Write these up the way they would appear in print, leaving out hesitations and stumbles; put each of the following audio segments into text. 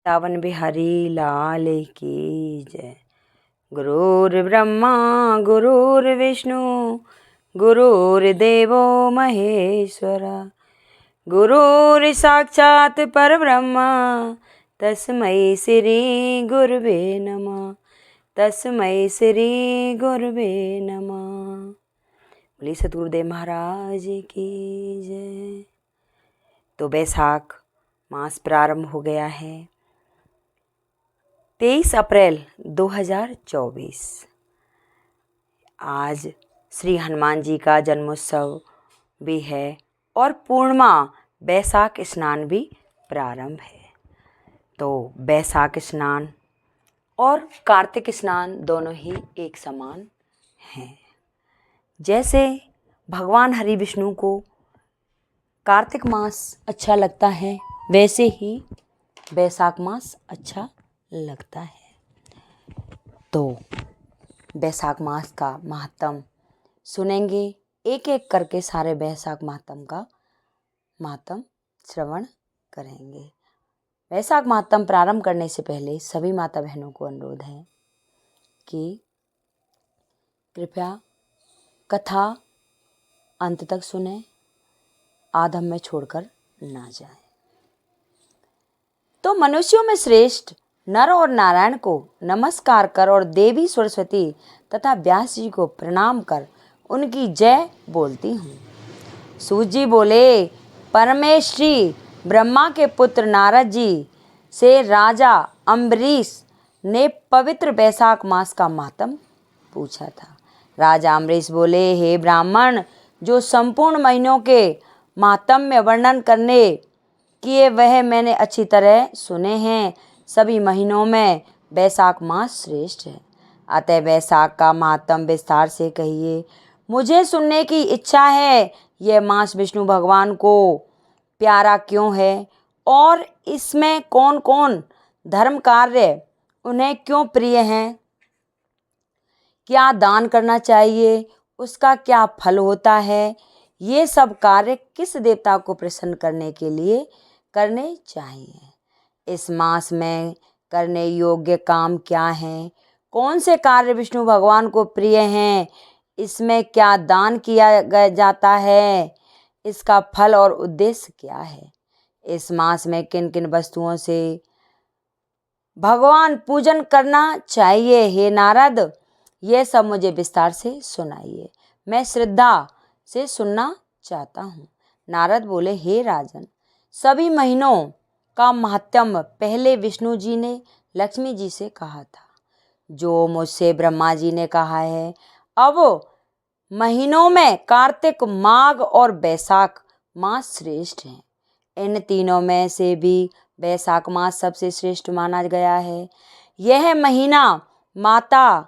सावन बिहारी लाल की जय। गुरुर्ब्रह्मा गुरुर्विष्णु गुरुर्देवो महेश्वरा, गुरुर्साक्षात् परब्रह्म तस्मै श्री गुरुवे नमः, तस्मै श्री गुरुवे नमः। बोलिए सतगुरुदेव महाराज की जय। तो बैसाख मास प्रारंभ हो गया है। 23 अप्रैल 2024 आज श्री हनुमान जी का जन्मोत्सव भी है और पूर्णिमा बैसाख स्नान भी प्रारंभ है। तो बैसाख स्नान और कार्तिक स्नान दोनों ही एक समान हैं। जैसे भगवान हरि विष्णु को कार्तिक मास अच्छा लगता है, वैसे ही बैसाख मास अच्छा लगता है। तो बैसाख मास का महात्म सुनेंगे, एक एक करके सारे बैसाख महात्म का महात्म श्रवण करेंगे। बैसाख महात्म प्रारंभ करने से पहले सभी माता बहनों को अनुरोध है कि कृपया कथा अंत तक सुने, आधम में छोड़कर ना जाए। तो मनुष्यों में श्रेष्ठ नर और नारायण को नमस्कार कर और देवी सरस्वती तथा व्यास जी को प्रणाम कर उनकी जय बोलती हूँ। सूत जी बोले, परमेश्वरी ब्रह्मा के पुत्र नारद जी से राजा अम्बरीश ने पवित्र बैसाख मास का महात्म पूछा था। राजा अम्बरीश बोले, हे ब्राह्मण, जो संपूर्ण महीनों के महात्म्य वर्णन करने किए वह मैंने अच्छी तरह सुने हैं। सभी महीनों में बैसाख मास श्रेष्ठ है, अतः बैसाख का महात्म विस्तार से कहिए। मुझे सुनने की इच्छा है, यह मास विष्णु भगवान को प्यारा क्यों है और इसमें कौन कौन धर्म कार्य उन्हें क्यों प्रिय हैं, क्या दान करना चाहिए, उसका क्या फल होता है, ये सब कार्य किस देवता को प्रसन्न करने के लिए करने चाहिए, इस मास में करने योग्य काम क्या हैं, कौन से कार्य विष्णु भगवान को प्रिय हैं, इसमें क्या दान किया जाता है, इसका फल और उद्देश्य क्या है, इस मास में किन किन वस्तुओं से भगवान पूजन करना चाहिए। हे नारद, यह सब मुझे विस्तार से सुनाइए, मैं श्रद्धा से सुनना चाहता हूँ। नारद बोले, हे राजन, सभी महीनों का महात्म्य पहले विष्णु जी ने लक्ष्मी जी से कहा था, जो मुझसे ब्रह्मा जी ने कहा है। अब महीनों में कार्तिक, माघ और बैसाख मास श्रेष्ठ हैं। इन तीनों में से भी बैसाख मास सबसे श्रेष्ठ माना गया है। यह महीना माता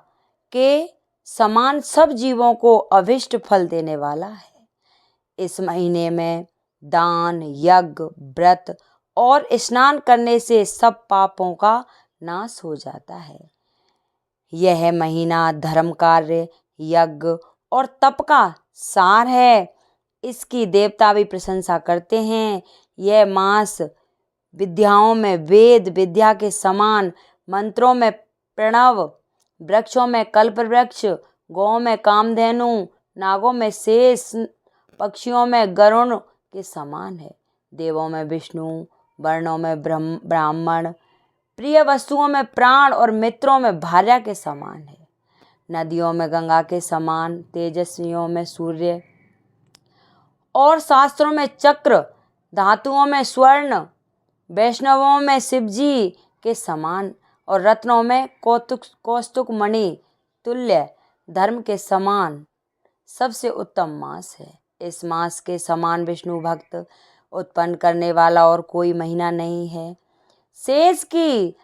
के समान सब जीवों को अभिष्ट फल देने वाला है। इस महीने में दान, यज्ञ, व्रत और स्नान करने से सब पापों का नाश हो जाता है। यह महीना धर्म कार्य, यज्ञ और तप का सार है। इसकी देवता भी प्रशंसा करते हैं। यह मास विद्याओं में वेद विद्या के समान, मंत्रों में प्रणव, वृक्षों में कल्प वृक्ष, गौ में कामधेनु, नागों में शेष, पक्षियों में गरुण के समान है। देवों में विष्णु, वर्णों में ब्राह्मण, प्रिय वस्तुओं में प्राण और मित्रों में भार्या के समान है। नदियों में गंगा के समान, तेजस्वियों में सूर्य और शास्त्रों में चक्र, धातुओं में स्वर्ण, वैष्णवों में शिवजी के समान और रत्नों में कौस्तुक मणि तुल्य धर्म के समान सबसे उत्तम मास है। इस मास के समान विष्णु भक्त उत्पन्न करने वाला और कोई महीना नहीं है। शेष की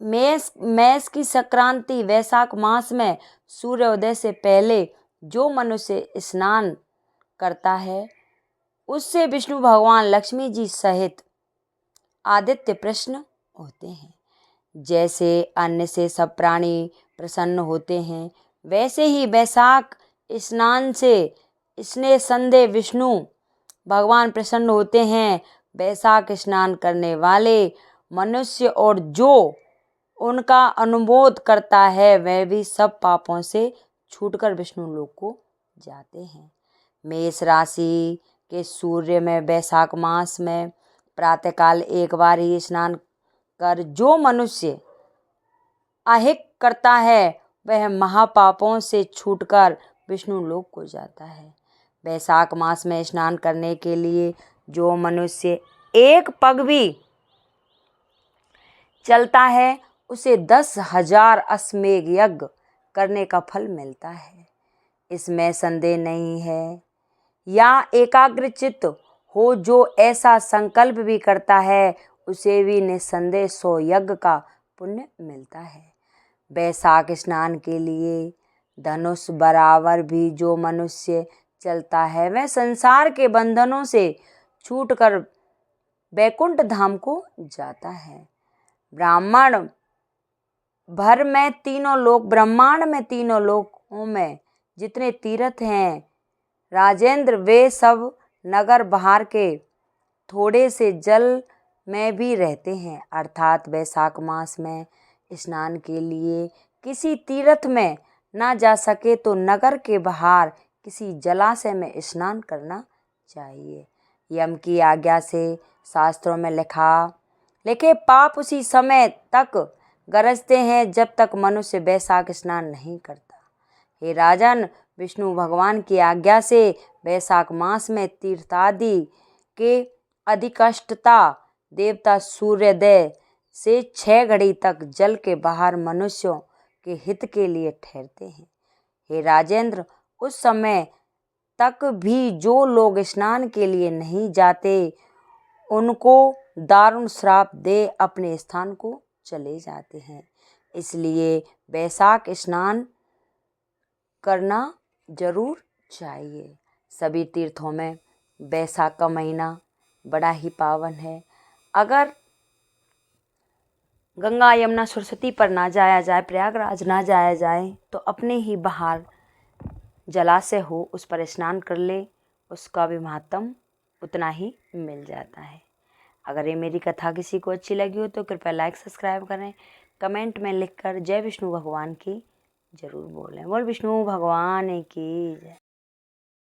मैस की संक्रांति वैसाख मास में सूर्योदय से पहले जो मनुष्य स्नान करता है, उससे विष्णु भगवान लक्ष्मी जी सहित आदित्य प्रसन्न होते हैं। जैसे अन्न से सब प्राणी प्रसन्न होते हैं, वैसे ही बैसाख स्नान से स्नेह संदेह विष्णु भगवान प्रसन्न होते हैं। बैसाख स्नान करने वाले मनुष्य और जो उनका अनुमोद करता है वह भी सब पापों से छूटकर विष्णु लोक को जाते हैं। मेष राशि के सूर्य में वैशाख मास में प्रातःकाल एक बार ही स्नान कर जो मनुष्य अहिक करता है वह महापापों से छूटकर विष्णु लोक को जाता है। वैशाख मास में स्नान करने के लिए जो मनुष्य एक पग भी चलता है उसे 10,000 अश्वमेध यज्ञ करने का फल मिलता है, इसमें संदेह नहीं है। या एकाग्रचित्त हो जो ऐसा संकल्प भी करता है उसे भी निस्संदेह 100 यज्ञ का पुण्य मिलता है। वैशाख स्नान के लिए धनुष बराबर भी जो मनुष्य चलता है वह संसार के बंधनों से छूटकर वैकुंठ धाम को जाता है। ब्रह्मांड में तीनों लोकों में जितने तीर्थ हैं राजेंद्र वे सब नगर बाहर के थोड़े से जल में भी रहते हैं। अर्थात वैशाख मास में स्नान के लिए किसी तीर्थ में ना जा सके तो नगर के बाहर किसी जलाशय में स्नान करना चाहिए। यम की आज्ञा से शास्त्रों में लिखे पाप उसी समय तक गरजते हैं जब तक मनुष्य वैशाख स्नान नहीं करता। हे राजन, विष्णु भगवान की आज्ञा से वैशाख मास में तीर्थादि के अधिष्ठाता देवता सूर्योदय से 6 घड़ी तक जल के बाहर मनुष्यों के हित के लिए ठहरते हैं। हे राजेंद्र, उस समय तक भी जो लोग स्नान के लिए नहीं जाते उनको दारुण श्राप दे अपने स्थान को चले जाते हैं। इसलिए वैशाख स्नान करना जरूर चाहिए। सभी तीर्थों में वैशाख का महीना बड़ा ही पावन है। अगर गंगा यमुना सरस्वती पर ना जाया जाए, प्रयागराज ना जाया जाए तो अपने ही बाहर जलाशय हो उस पर स्नान कर ले, उसका भी महत्व उतना ही मिल जाता है। अगर ये मेरी कथा किसी को अच्छी लगी हो तो कृपया लाइक सब्सक्राइब करें, कमेंट में लिखकर जय विष्णु भगवान की जरूर बोलें। बोल विष्णु भगवान की जय।